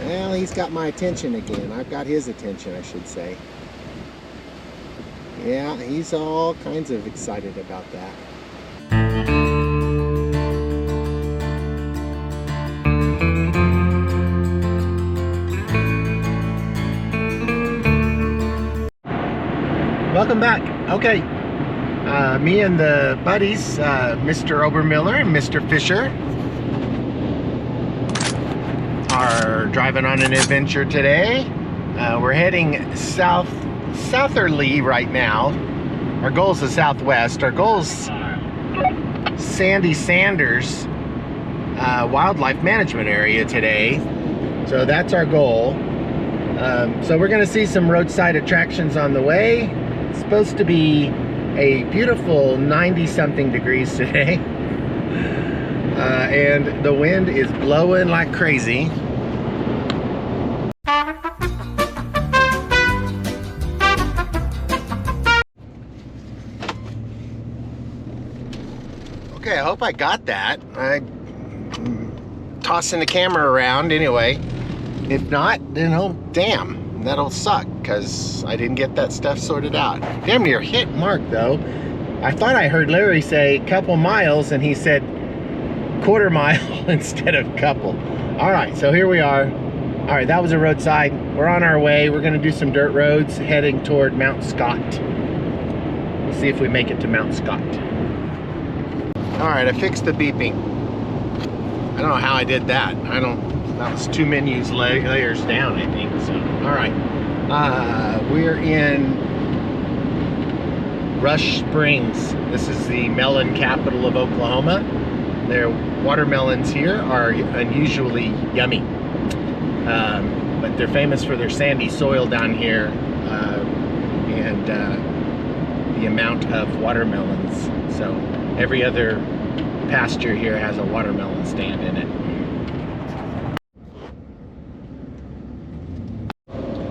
Well, he's got my attention again. I've got his attention, I should say. Yeah, he's all kinds of excited about that. Welcome back. Okay, me and the buddies, Mr. Obermiller and Mr. Fisher, are driving on an adventure today. We're heading southerly right now. Our goal's the southwest. Our goal's Sandy Sanders Wildlife Management Area today. So that's our goal. So we're going to see some roadside attractions on the way. It's supposed to be a beautiful 90-something degrees today. And the wind is blowing like crazy. Okay, I hope I got that. I'm tossing the camera around anyway. If not, then oh damn, that'll suck because I didn't get that stuff sorted out. Damn near hit Mark though. I thought I heard Larry say couple miles and he said quarter mile instead of couple. All right, so here we are. All right, that was a roadside. We're on our way. We're gonna do some dirt roads heading toward Mount Scott. We'll see if we make it to Mount Scott. All right, I fixed the beeping. I don't know how I did that. That was 2 menus layers down, I think. So, all right. We're in Rush Springs. This is the melon capital of Oklahoma. Their watermelons here are unusually yummy. But they're famous for their sandy soil down here and the amount of watermelons. So every other pasture here has a watermelon stand in it.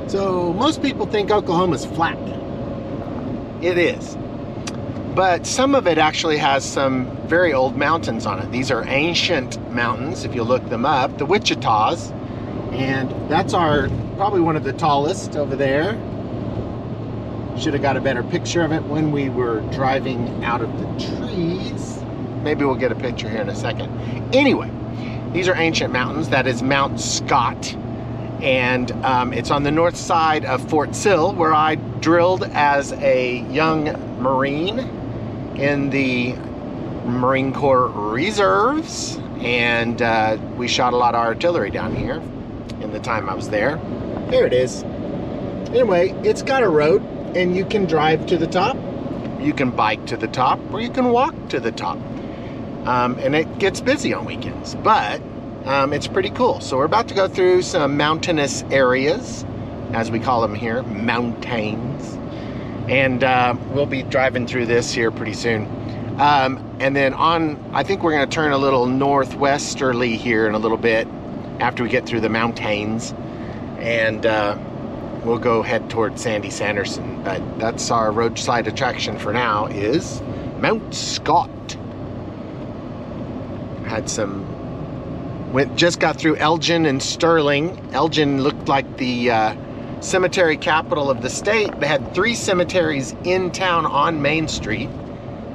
So most people think Oklahoma's flat. It is. But some of it actually has some very old mountains on it. These are ancient mountains, if you look them up, the Wichitas. And that's probably one of the tallest over there. Should have got a better picture of it when we were driving out of the trees. Maybe we'll get a picture here in a second. Anyway, these are ancient mountains. That is Mount Scott. And it's on the north side of Fort Sill, where I drilled as a young Marine in the Marine Corps Reserves. And we shot a lot of artillery down here in the time I was there. There it is. Anyway, it's got a road, and you can drive to the top, you can bike to the top, or you can walk to the top. And it gets busy on weekends, but it's pretty cool. So we're about to go through some mountainous areas, as we call them here, mountains. And we'll be driving through this here pretty soon. And then I think we're gonna turn a little northwesterly here in a little bit after we get through the mountains. And we'll go head toward Sandy Sanderson. But that's our roadside attraction for now, is Mount Scott. Just got through Elgin and Sterling. Elgin looked like the cemetery capital of the state. They had 3 cemeteries in town on Main Street.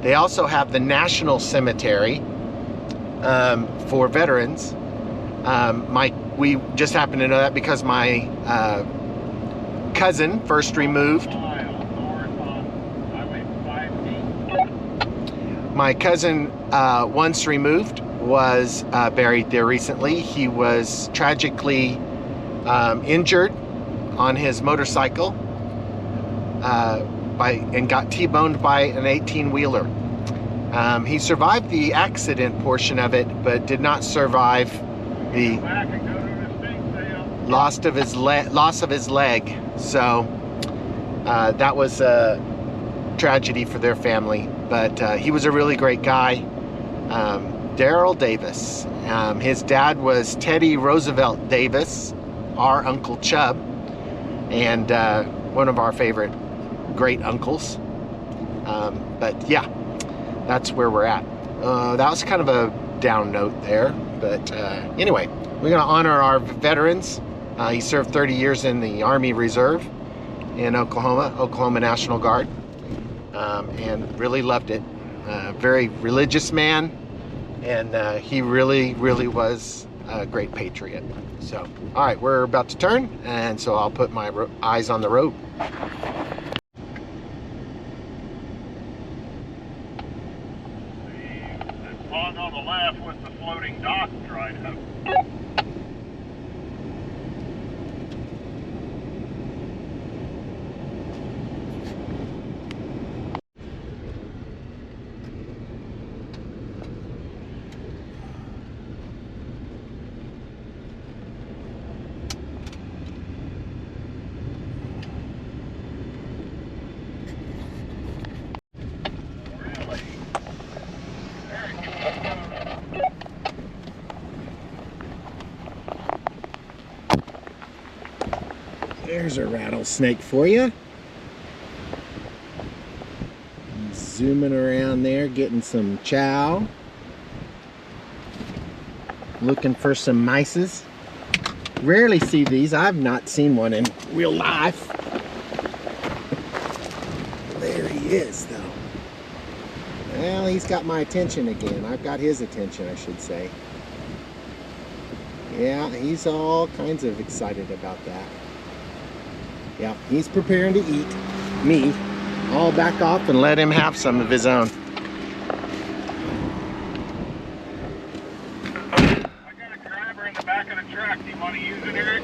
They also have the National Cemetery for veterans. We just happened to know that because my cousin first removed. My cousin once removed was buried there recently. He was tragically injured on his motorcycle and got T-boned by an 18-wheeler. He survived the accident portion of it, but did not survive the loss of his leg. So that was a tragedy for their family. But he was a really great guy. Darrell Davis. His dad was Teddy Roosevelt Davis, our Uncle Chub, and one of our favorite great uncles. But yeah, that's where we're at. That was kind of a down note there, but anyway, we're gonna honor our veterans He served 30 years in the Army Reserve in Oklahoma National Guard, and really loved it. Very religious man, and he really was a great patriot. So, all right, we're about to turn, and so I'll put my eyes on the road. The pond on the left with the floating dock dried up. There's a rattlesnake for you. Zooming around there, getting some chow. Looking for some mices. Rarely see these. I've not seen one in real life. There he is, though. Well, he's got my attention again. I've got his attention, I should say. Yeah, he's all kinds of excited about that. Yeah, he's preparing to eat me. I'll back off and let him have some of his own. I got a grabber in the back of the truck. Do you want to use it, Eric?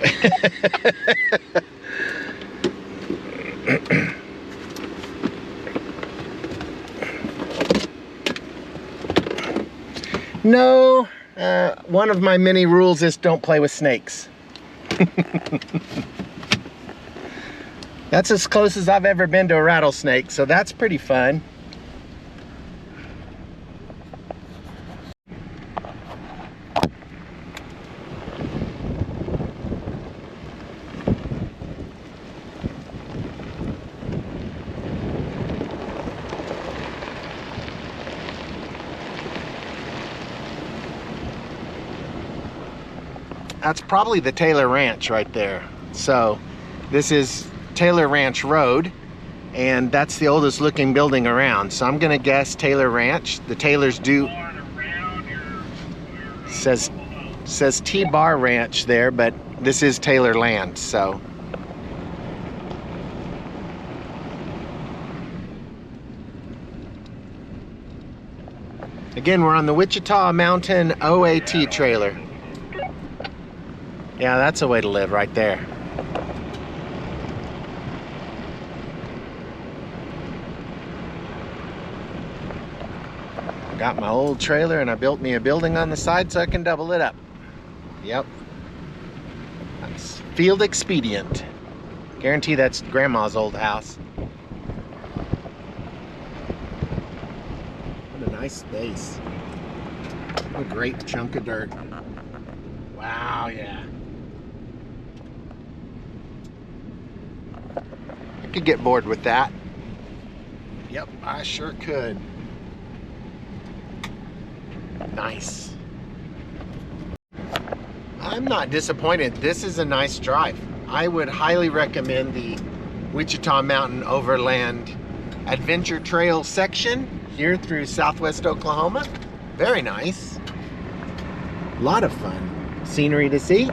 No, one of my many rules is don't play with snakes. That's as close as I've ever been to a rattlesnake, so that's pretty fun. That's probably the Taylor Ranch right there. So this is Taylor Ranch Road, and that's the oldest looking building around. So I'm gonna guess Taylor Ranch. The Taylors do says T-Bar Ranch there, but this is Taylor land. So again, we're on the Wichita Mountain OAT trailer. Yeah, that's a way to live right there. Got my old trailer and I built me a building on the side so I can double it up. Yep. That's field expedient. Guarantee that's Grandma's old house. What a nice space. What a great chunk of dirt. Wow, yeah. I could get bored with that. Yep, I sure could. Nice. I'm not disappointed. This is a nice drive. I would highly recommend the Wichita Mountain Overland Adventure Trail section here through southwest Oklahoma. Very nice. A lot of fun. Scenery to see.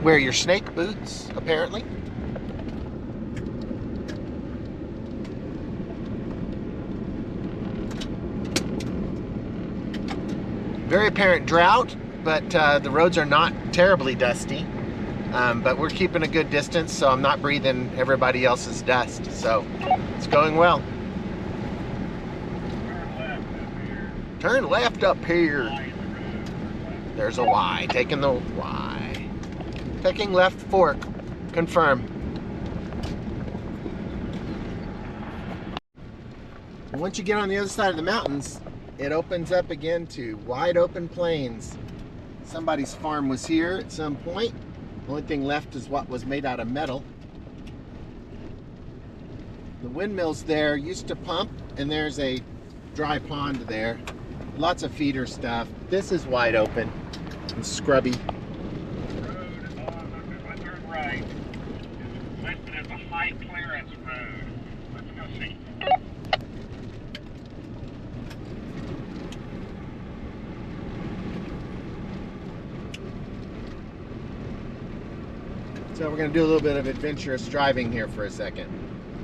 Wear your snake boots, apparently. Very apparent drought, but the roads are not terribly dusty. But we're keeping a good distance, so I'm not breathing everybody else's dust. So it's going well. Turn left up here. There's a Y. Taking the Y. Taking left fork. Confirm. Once you get on the other side of the mountains, it opens up again to wide open plains. Somebody's farm was here at some point. The only thing left is what was made out of metal. The windmills there used to pump, and there's a dry pond there. Lots of feeder stuff. This is wide open and scrubby. right is listed as a high clearance road. Let's go see. So we're going to do a little bit of adventurous driving here for a second,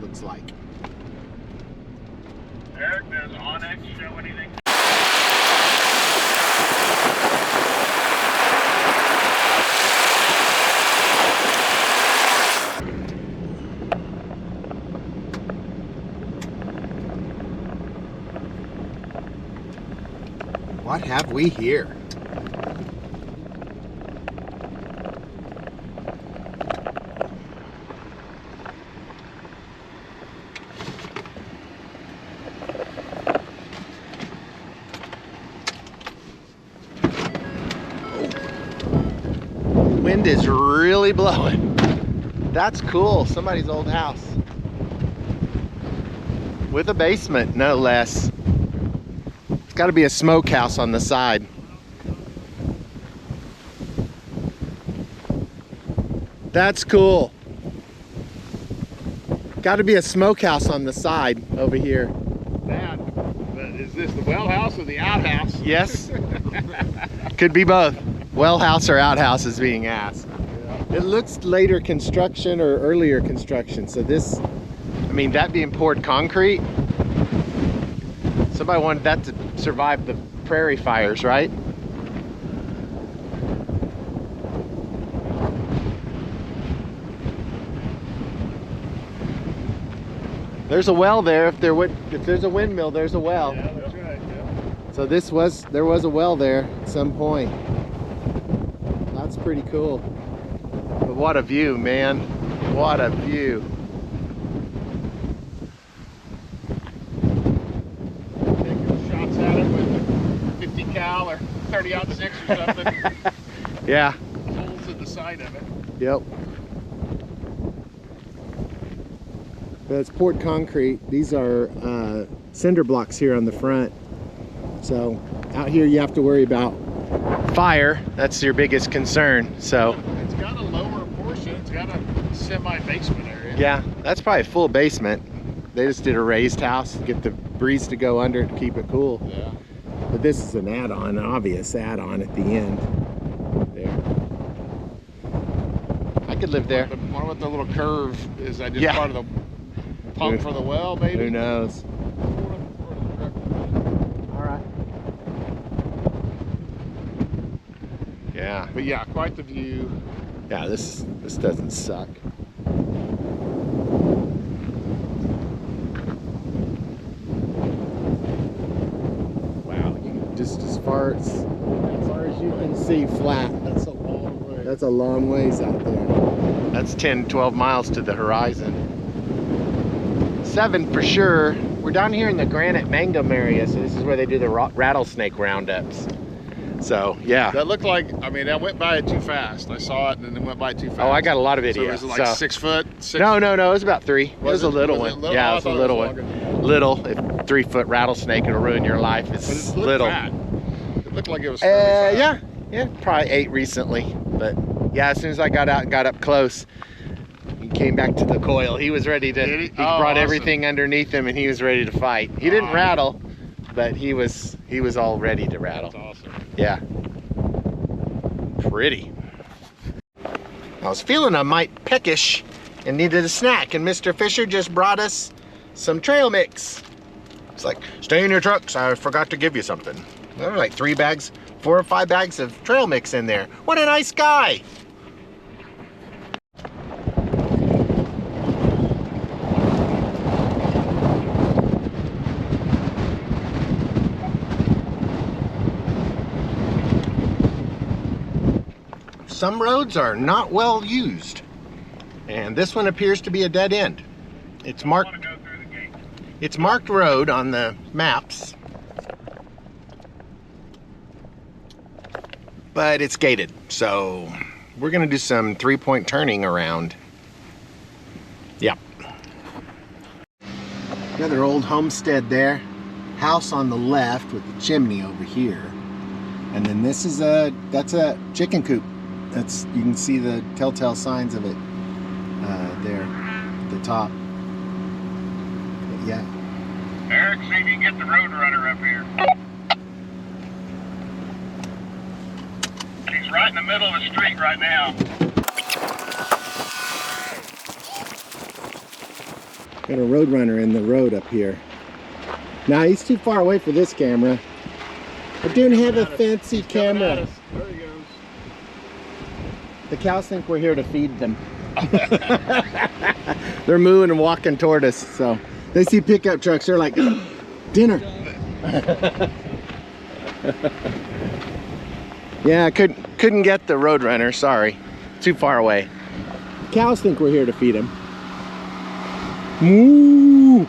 looks like. Eric, does Onyx show anything? What have we here? Wind is really blowing. That's cool. Somebody's old house. With a basement, no less. It's got to be a smokehouse on the side. That's cool. Got to be a smokehouse on the side over here. Dad, is this the well house or the outhouse? Yes. Could be both. Well house or outhouse is being asked. Yeah. It looks later construction or earlier construction. So this, I mean, that being poured concrete, somebody wanted that to survive the prairie fires, right? There's a well there. If there's a windmill, there's a well. Yeah, that's right. Yeah. So there was a well there at some point. That's pretty cool. But what a view, man. What a view. Taking shots at it with a 50 cal or 30-06 or something. Yeah. Holes in the side of it. Yep. But it's poured concrete. These are cinder blocks here on the front. So out here you have to worry about fire. That's your biggest concern. So It's got a lower portion. It's got a semi-basement area. yeah, that's probably a full basement. They just did a raised house to get the breeze to go under it to keep it cool. Yeah. But this is an add-on, an obvious add-on at the end. There. I could live there. I wonder what the little curve is. That just Yeah. part of the pump for the well, maybe? Who knows? All right. Yeah. But yeah, quite the view. Yeah, this doesn't suck. Wow, just as far as you can see, flat. That's a long way. That's a long ways out there. That's 10, 12 miles to the horizon. 7 for sure. We're down here in the Granite Mangum area, so this is where they do the rattlesnake roundups. So, yeah. That looked like, I mean, that went by too fast. I saw it and then it went by too fast. Oh, I got a lot of So videos. was it like 6 foot? No, it was about 3. It was a little one. Yeah, it was a little one. Longer. Little, if 3 foot rattlesnake will ruin your life. But It's it looked little. fat. It looked like it was fairly fat. Yeah, probably 8 recently. But yeah, as soon as I got out and got up close, he came back to the coil. He was ready to, Did he? he Oh, brought awesome. everything underneath him and he was ready to fight. He didn't rattle, but he was all ready to rattle. That's awesome. Yeah. Pretty. I was feeling a mite peckish and needed a snack, and Mr. Fisher just brought us some trail mix. It's like, stay in your trucks, I forgot to give you something. There were like 4 or 5 bags of trail mix in there. What a nice guy. Some roads are not well used, and this one appears to be a dead end. It's marked. I want to go through the gate. It's marked road on the maps, but it's gated. So we're gonna do some 3-point turning around. Yep. Another old homestead there. House on the left with the chimney over here, and then this is that's a chicken coop. You can see the telltale signs of it there at the top. But yeah. Eric, see if you can get the road runner up here. He's right in the middle of the street right now. Got a road runner in the road up here. Now he's too far away for this camera. I don't have a fancy camera. There he goes. The cows think we're here to feed them. They're mooing and walking toward us, so they see pickup trucks, they're like, dinner. Yeah, I couldn't get the Roadrunner, sorry. Too far away. Cows think we're here to feed them. Moo!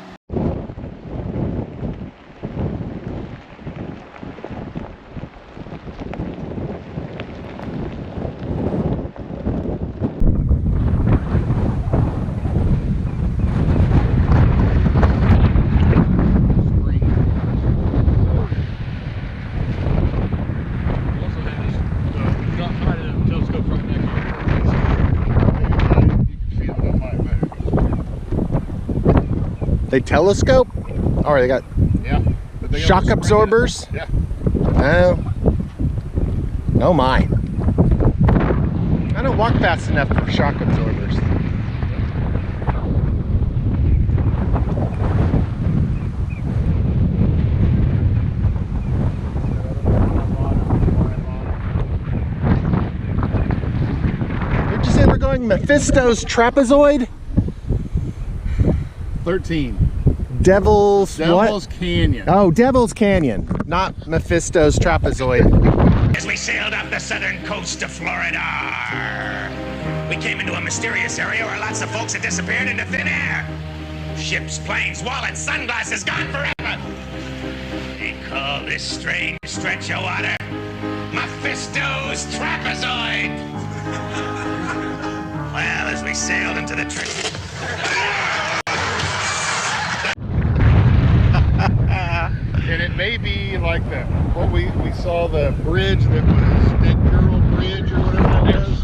They telescope? Or they got shock absorbers? Yeah. Oh my. I don't walk fast enough for shock absorbers. Where'd you say we're going? Mephisto's trapezoid? 13. Devil's what? Canyon. Oh, Devil's Canyon, not Mephisto's trapezoid. As we sailed up the southern coast of Florida, we came into a mysterious area where lots of folks had disappeared into thin air. Ships, planes, wallets, sunglasses gone forever. They call this strange stretch of water Mephisto's trapezoid. Well, as we sailed into the trenches. And it may be like that. What we saw the bridge that was Dead Girl Bridge or whatever it is.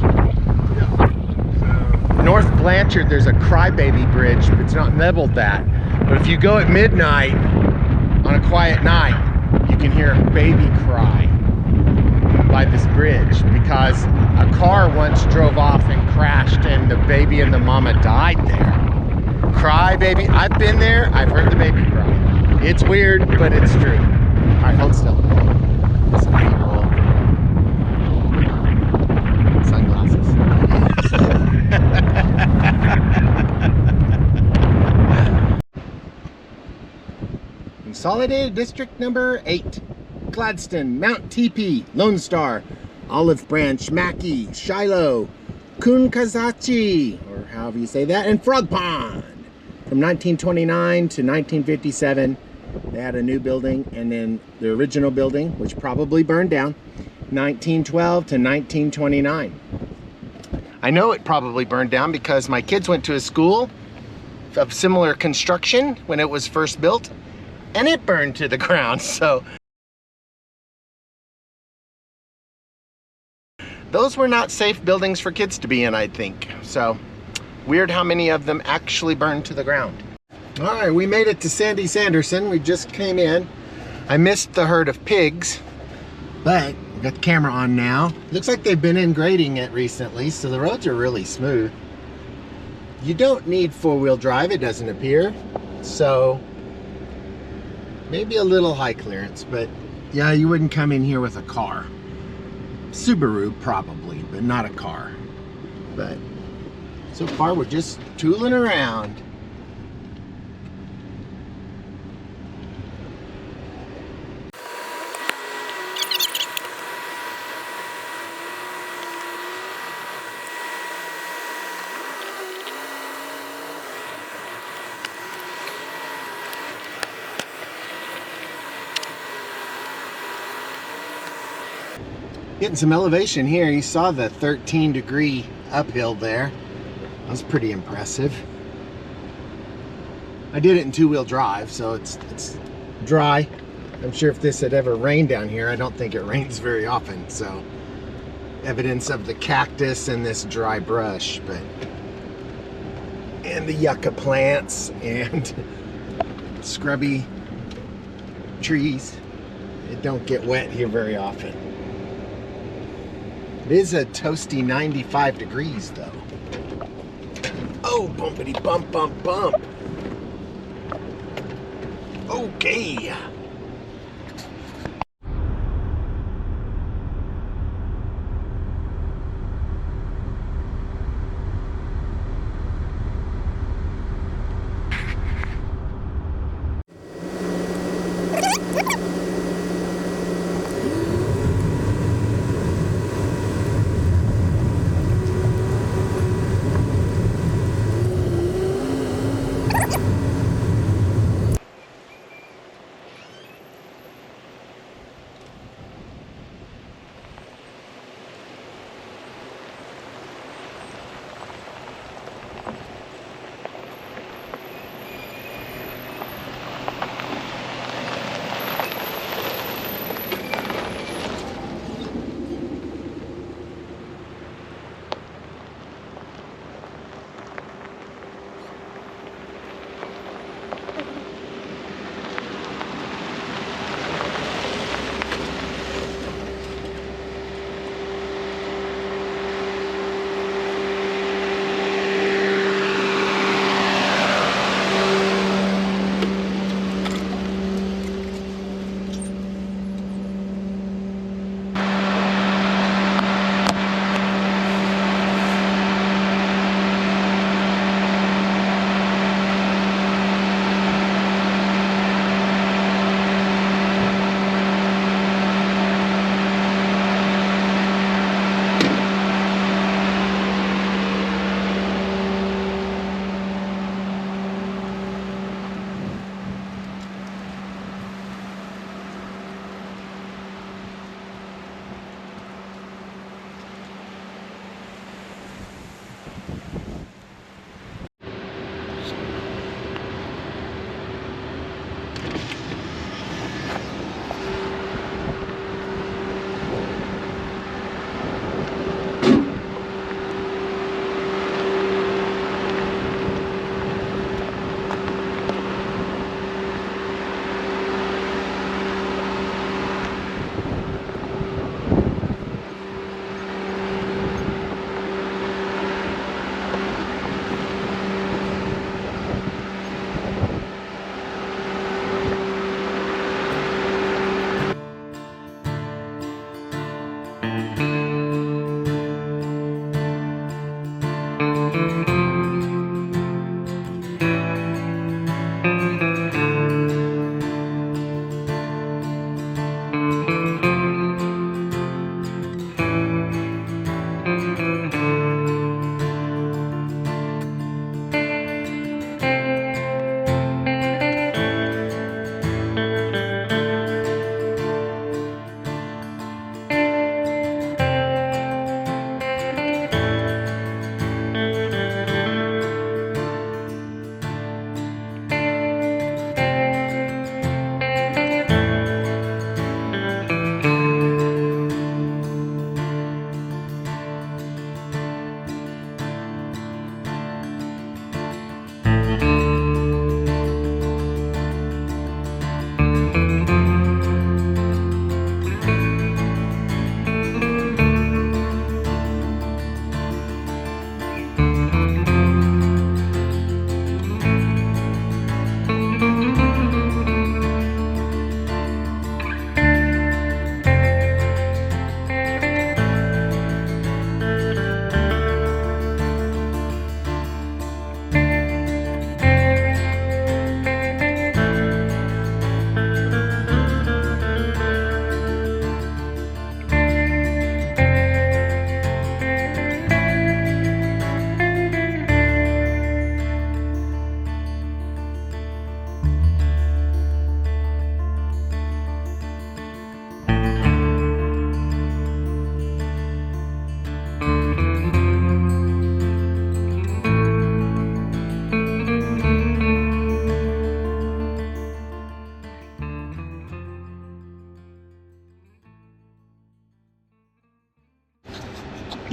Yeah. So, North Blanchard, there's a Crybaby bridge, but it's not labeled that. But if you go at midnight on a quiet night, you can hear a baby cry by this bridge because a car once drove off and crashed and the baby and the mama died there. Crybaby, I've been there, I've heard the baby cry. It's weird, but it's true. All right, hold still. Some B-roll. Sunglasses. Consolidated District Number 8. Gladstone, Mount Teepee, Lone Star, Olive Branch, Mackey, Shiloh, Kunkazachi, or however you say that, and Frog Pond. From 1929 to 1957. They had a new building, and then the original building, which probably burned down, 1912 to 1929. I know it probably burned down because my kids went to a school of similar construction when it was first built, and it burned to the ground. So those were not safe buildings for kids to be in, I think. So weird how many of them actually burned to the ground. All right, we made it to Sandy Sanderson. We just came in. I missed the herd of pigs, but we got the camera on now. Looks like they've been in grading it recently, so the roads are really smooth. You don't need four-wheel drive, it doesn't appear. So maybe a little high clearance, but yeah, you wouldn't come in here with a car. Subaru probably, but not a car. But so far we're just tooling around. Getting some elevation here. You saw the 13-degree uphill there. That was pretty impressive. I did it in two-wheel drive, so it's dry. I'm sure if this had ever rained down here, I don't think it rains very often, so evidence of the cactus and this dry brush, but and the yucca plants and scrubby trees. It don't get wet here very often. It is a toasty 95 degrees though. Oh, bumpity bump, bump, bump. Okay.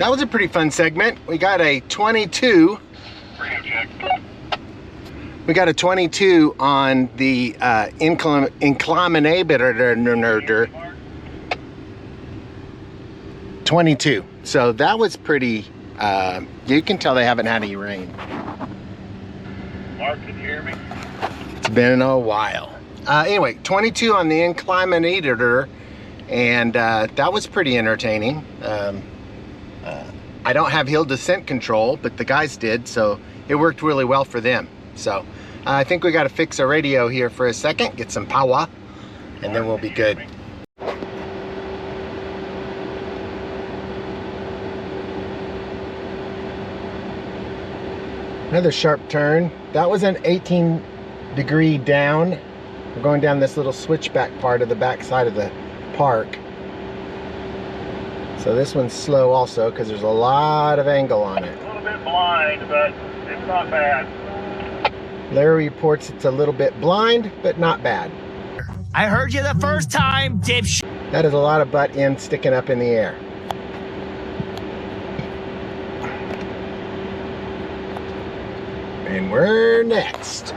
That was a pretty fun segment. We got a 22 Radio check. We got a 22 on the inclinator 22. So that was pretty, you can tell they haven't had any rain. Mark, can you hear me? It's been a while. Anyway, 22 on the inclinator, and that was pretty entertaining. I don't have hill descent control, but the guys did, so it worked really well for them. So I think we got to fix our radio here for a second, get some power, and then we'll be good. Another sharp turn. That was an 18-degree down. We're going down this little switchback part of the back side of the park. So this one's slow also because there's a lot of angle on it. A little bit blind, but it's not bad. Larry reports it's a little bit blind, but not bad. I heard you the first time, dipshit. That is a lot of butt end sticking up in the air. And we're next.